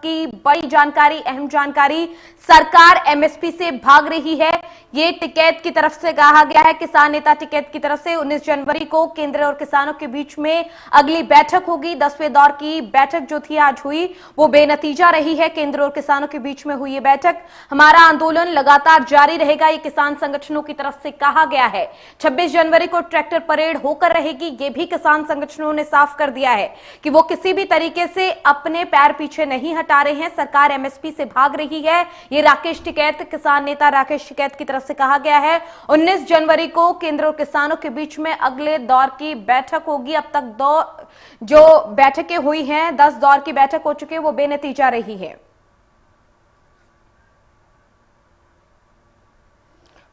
की बड़ी जानकारी, अहम जानकारी, सरकार एमएसपी से भाग रही है। ये टिकैत की तरफ से कहा गया है, किसान नेता टिकैत की तरफ से 19 जनवरी को केंद्र और किसानों के बीच में अगली बैठक होगी। 10वें दौर की बैठक जो थी आज हुई वो बेनतीजा रही है। केंद्र और किसानों के बीच में हुई ये बैठक, हमारा आंदोलन लगातार जारी रहेगा, ये किसान संगठनों की तरफ से कहा गया है। 26 जनवरी को ट्रैक्टर परेड होकर रहेगी, ये भी किसान संगठनों ने साफ कर दिया है कि वो किसी भी तरीके से अपने पैर पीछे नहीं हटा रहे हैं। सरकार एमएसपी से भाग रही है, ये राकेश टिकैत, किसान नेता राकेश टिकैत की तरफ से कहा गया है। 19 जनवरी को केंद्र और किसानों के बीच में अगले दौर की बैठक होगी। अब तक जो बैठकें हुई हैं, 10 दौर की बैठक हो चुकी है, वो बेनतीजा रही है।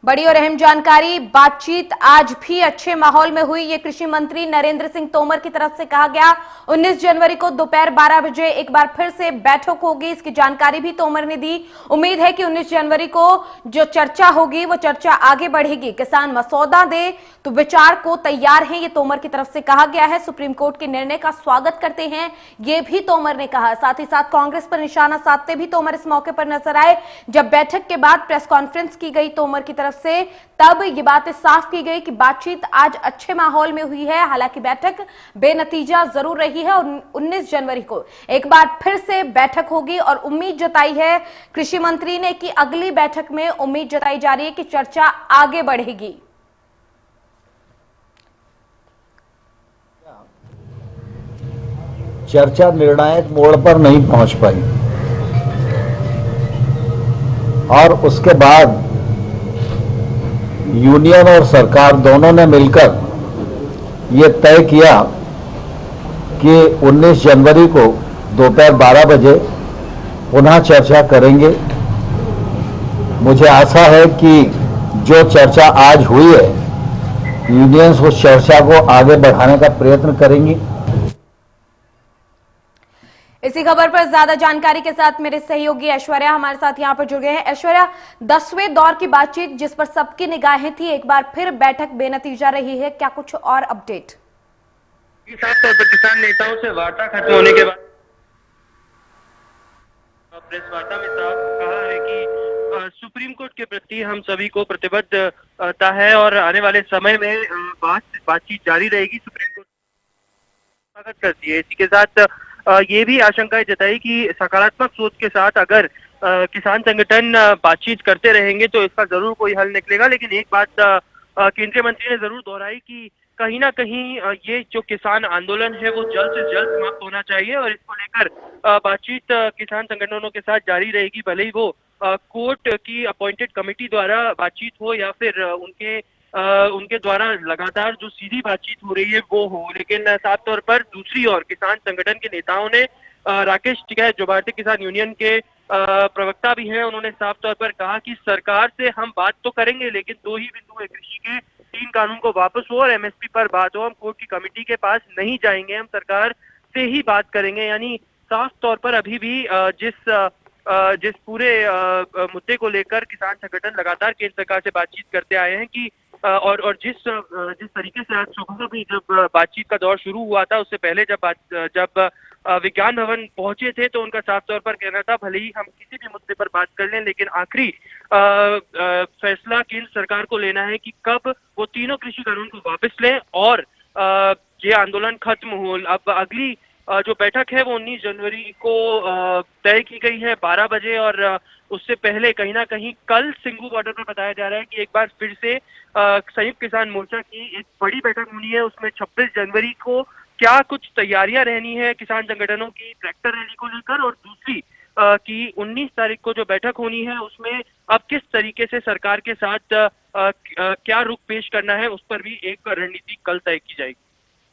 बड़ी और अहम जानकारी, बातचीत आज भी अच्छे माहौल में हुई, ये कृषि मंत्री नरेंद्र सिंह तोमर की तरफ से कहा गया। 19 जनवरी को दोपहर 12 बजे एक बार फिर से बैठक होगी, इसकी जानकारी भी तोमर ने दी। उम्मीद है कि 19 जनवरी को जो चर्चा होगी वो चर्चा आगे बढ़ेगी। किसान मसौदा दे तो विचार को तैयार हैं, ये तोमर की तरफ से कहा गया है। सुप्रीम कोर्ट के निर्णय का स्वागत करते हैं, ये भी तोमर ने कहा। साथ ही साथ कांग्रेस पर निशाना साधते भी तोमर इस मौके पर नजर आए। जब बैठक के बाद प्रेस कॉन्फ्रेंस की गई तोमर की तरफ से, तब ये बातें साफ की गई कि बातचीत आज अच्छे माहौल में हुई है। हालांकि बैठक बेनतीजा जरूर रही है और 19 जनवरी को एक बार फिर से बैठक होगी और उम्मीद जताई है कृषि मंत्री ने कि अगली बैठक में उम्मीद जताई जा रही है कि चर्चा आगे बढ़ेगी। चर्चा निर्णायक मोड़ पर नहीं पहुंच पाई और उसके बाद यूनियन और सरकार दोनों ने मिलकर ये तय किया कि 19 जनवरी को दोपहर 12 बजे पुनः चर्चा करेंगे। मुझे आशा है कि जो चर्चा आज हुई है, यूनियंस उस चर्चा को आगे बढ़ाने का प्रयत्न करेंगी। इसी खबर पर ज्यादा जानकारी के साथ मेरे सहयोगी ऐश्वर्या हमारे साथ यहां पर जुड़ गए हैं। ऐश्वर्या, 10वें दौर की बातचीत जिस पर सबकी निगाहें थी, एक बार फिर बैठक बेनतीजा रही है, क्या कुछ और अपडेट? साफ तौर पर किसान नेताओं से वार्ता खत्म होने के बाद प्रेस वार्ता में साफ कहा है कि सुप्रीम कोर्ट के प्रति हम सभी को प्रतिबद्धता है और आने वाले समय में बातचीत जारी रहेगी। सुप्रीम कोर्ट स्वागत करती है। इसी के साथ ये भी आशंकाएं जताई कि सकारात्मक सोच के साथ अगर किसान संगठन बातचीत करते रहेंगे तो इसका जरूर कोई हल निकलेगा। लेकिन एक बात केंद्रीय मंत्री ने जरूर दोहराई कि कहीं ना कहीं ये जो किसान आंदोलन है वो जल्द से जल्द समाप्त होना चाहिए और इसको लेकर बातचीत किसान संगठनों के साथ जारी रहेगी, भले ही वो कोर्ट की अपॉइंटेड कमेटी द्वारा बातचीत हो या फिर उनके द्वारा लगातार जो सीधी बातचीत हो रही है वो हो। लेकिन साफ तौर पर दूसरी ओर किसान संगठन के नेताओं ने राकेश टिकैत जो भारतीय किसान यूनियन के प्रवक्ता भी हैं, उन्होंने साफ तौर पर कहा कि सरकार से हम बात तो करेंगे लेकिन दो ही बिंदु है, कृषि के 3 कानून को वापस हो और एमएसपी पर बात हो। हम कोर्ट की कमेटी के पास नहीं जाएंगे, हम सरकार से ही बात करेंगे। यानी साफ तौर पर अभी भी जिस पूरे मुद्दे को लेकर किसान संगठन लगातार केंद्र सरकार से बातचीत करते आए हैं कि और जिस तरीके से आज सुबह भी जब बातचीत का दौर शुरू हुआ था, उससे पहले जब विज्ञान भवन पहुंचे थे तो उनका साफ तौर पर कहना था भले ही हम किसी भी मुद्दे पर बात कर लें लेकिन आखिरी फैसला केंद्र सरकार को लेना है कि कब वो तीनों कृषि कानून को वापस लें और ये आंदोलन खत्म हो। अब अगली जो बैठक है वो 19 जनवरी को तय की गई है 12 बजे और उससे पहले कहीं ना कहीं कल सिंघू बॉर्डर पर बताया जा रहा है कि एक बार फिर से संयुक्त किसान मोर्चा की एक बड़ी बैठक होनी है। उसमें 26 जनवरी को क्या कुछ तैयारियां रहनी है किसान संगठनों की ट्रैक्टर रैली को लेकर और दूसरी कि 19 तारीख को जो बैठक होनी है उसमें अब किस तरीके से सरकार के साथ क्या रुख पेश करना है उस पर भी एक रणनीति कल तय की जाएगी।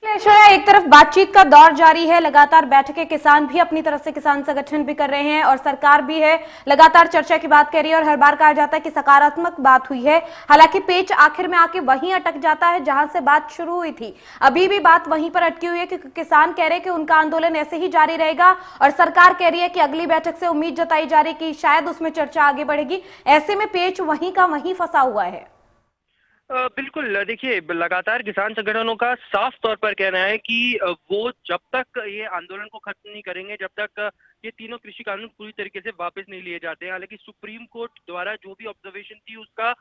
ऐश्वर्या, एक तरफ बातचीत का दौर जारी है, लगातार बैठकें किसान भी अपनी तरफ से, किसान संगठन भी कर रहे हैं और सरकार भी है लगातार चर्चा की बात कर रही है और हर बार कहा जाता है कि सकारात्मक बात हुई है। हालांकि पेच आखिर में आके वहीं अटक जाता है जहां से बात शुरू हुई थी। अभी भी बात वहीं पर अटकी हुई है कि किसान कह रहे हैं कि उनका आंदोलन ऐसे ही जारी रहेगा और सरकार कह रही है कि अगली बैठक से उम्मीद जताई जा रही है कि शायद उसमें चर्चा आगे बढ़ेगी। ऐसे में पेच वहीं का वहीं फंसा हुआ है। बिल्कुल, देखिए लगातार किसान संगठनों का साफ तौर पर कहना है कि वो जब तक ये आंदोलन को खत्म नहीं करेंगे, जब तक ये तीनों कृषि कानून पूरी तरीके से वापस नहीं लिए जाते हैं। हालांकि सुप्रीम कोर्ट द्वारा जो भी ऑब्जर्वेशन थी उसका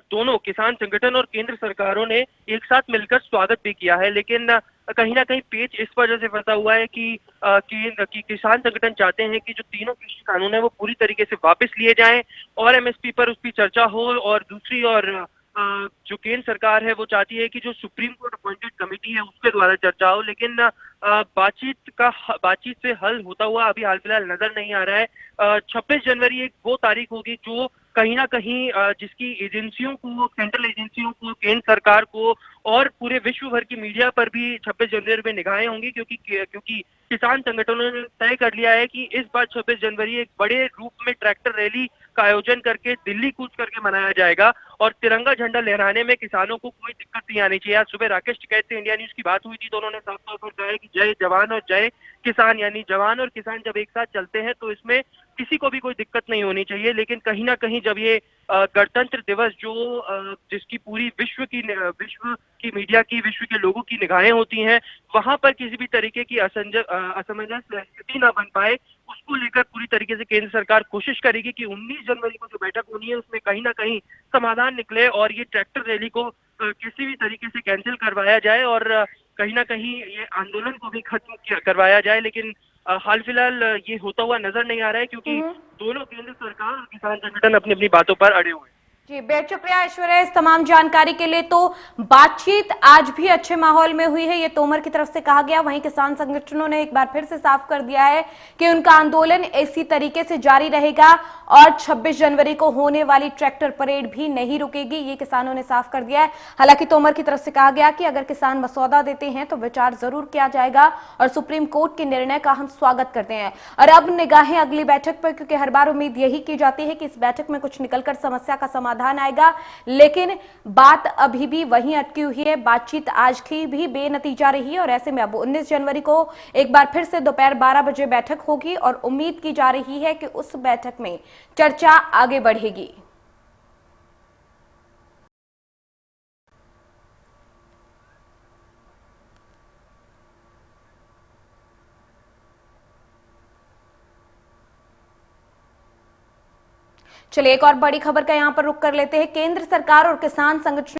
दोनों किसान संगठन और केंद्र सरकारों ने एक साथ मिलकर स्वागत भी किया है, लेकिन कहीं ना कहीं पेच इस वजह से फंसा हुआ है कि किसान संगठन चाहते हैं कि जो तीनों कृषि कानून है वो पूरी तरीके से वापस लिए जाएं और एमएसपी पर उसकी चर्चा हो, और दूसरी और जो केंद्र सरकार है वो चाहती है कि जो सुप्रीम कोर्ट अपॉइंटेड कमेटी है उसके द्वारा चर्चा हो, लेकिन बातचीत से हल होता हुआ अभी हाल फिलहाल नजर नहीं आ रहा है। 26 जनवरी एक वो तारीख होगी जो कहीं ना कहीं जिसकी एजेंसियों को, सेंट्रल एजेंसियों को, केंद्र सरकार को और पूरे विश्व भर की मीडिया पर भी 26 जनवरी में निगाहें होंगी, क्योंकि किसान संगठनों ने तय कर लिया है कि इस बार 26 जनवरी एक बड़े रूप में ट्रैक्टर रैली का आयोजन करके दिल्ली कूच करके मनाया जाएगा और तिरंगा झंडा लहराने में किसानों को कोई दिक्कत नहीं आनी चाहिए। आज सुबह राकेश टिकैत से इंडिया न्यूज की बात हुई थी तो उन्होंने साफ तौर पर कहा कि जय जवान और जय किसान, यानी जवान और किसान जब एक साथ चलते हैं तो इसमें किसी को भी कोई दिक्कत नहीं होनी चाहिए। लेकिन कहीं ना कहीं जब ये गणतंत्र दिवस जो जिसकी पूरी विश्व की मीडिया की, विश्व के लोगों की निगाहें होती हैं, वहां पर किसी भी तरीके की असमंजस स्थिति ना बन पाए, उसको लेकर पूरी तरीके से केंद्र सरकार कोशिश करेगी कि 19 जनवरी को जो बैठक होनी है उसमें कहीं ना कहीं समाधान निकले और ये ट्रैक्टर रैली को किसी भी तरीके से कैंसिल करवाया जाए और कहीं ना कहीं ये आंदोलन को भी खत्म करवाया जाए। लेकिन हाल फिलहाल ये होता हुआ नजर नहीं आ रहा है, क्योंकि दोनों केंद्र सरकार और किसान संगठन अपनी अपनी बातों पर अड़े हुए हैं। जी, बेहद शुक्रिया ऐश्वर्या इस तमाम जानकारी के लिए। तो बातचीत आज भी अच्छे माहौल में हुई है, ये तोमर की तरफ से कहा गया। वहीं किसान संगठनों ने एक बार फिर से साफ कर दिया है कि उनका आंदोलन इसी तरीके से जारी रहेगा और 26 जनवरी को होने वाली ट्रैक्टर परेड भी नहीं रुकेगी, ये किसानों ने साफ कर दिया है। हालांकि तोमर की तरफ से कहा गया कि अगर किसान मसौदा देते हैं तो विचार जरूर किया जाएगा और सुप्रीम कोर्ट के निर्णय का हम स्वागत करते हैं। और अब निगाहें अगली बैठक पर, क्योंकि हर बार उम्मीद यही की जाती है कि इस बैठक में कुछ निकलकर समस्या का समाधान आएगा, लेकिन बात अभी भी वहीं अटकी हुई है। बातचीत आज की भी बेनतीजा रही और ऐसे में अब 19 जनवरी को एक बार फिर से दोपहर 12 बजे बैठक होगी और उम्मीद की जा रही है कि उस बैठक में चर्चा आगे बढ़ेगी। चलिए एक और बड़ी खबर का यहां पर रुख कर लेते हैं। केंद्र सरकार और किसान संगठन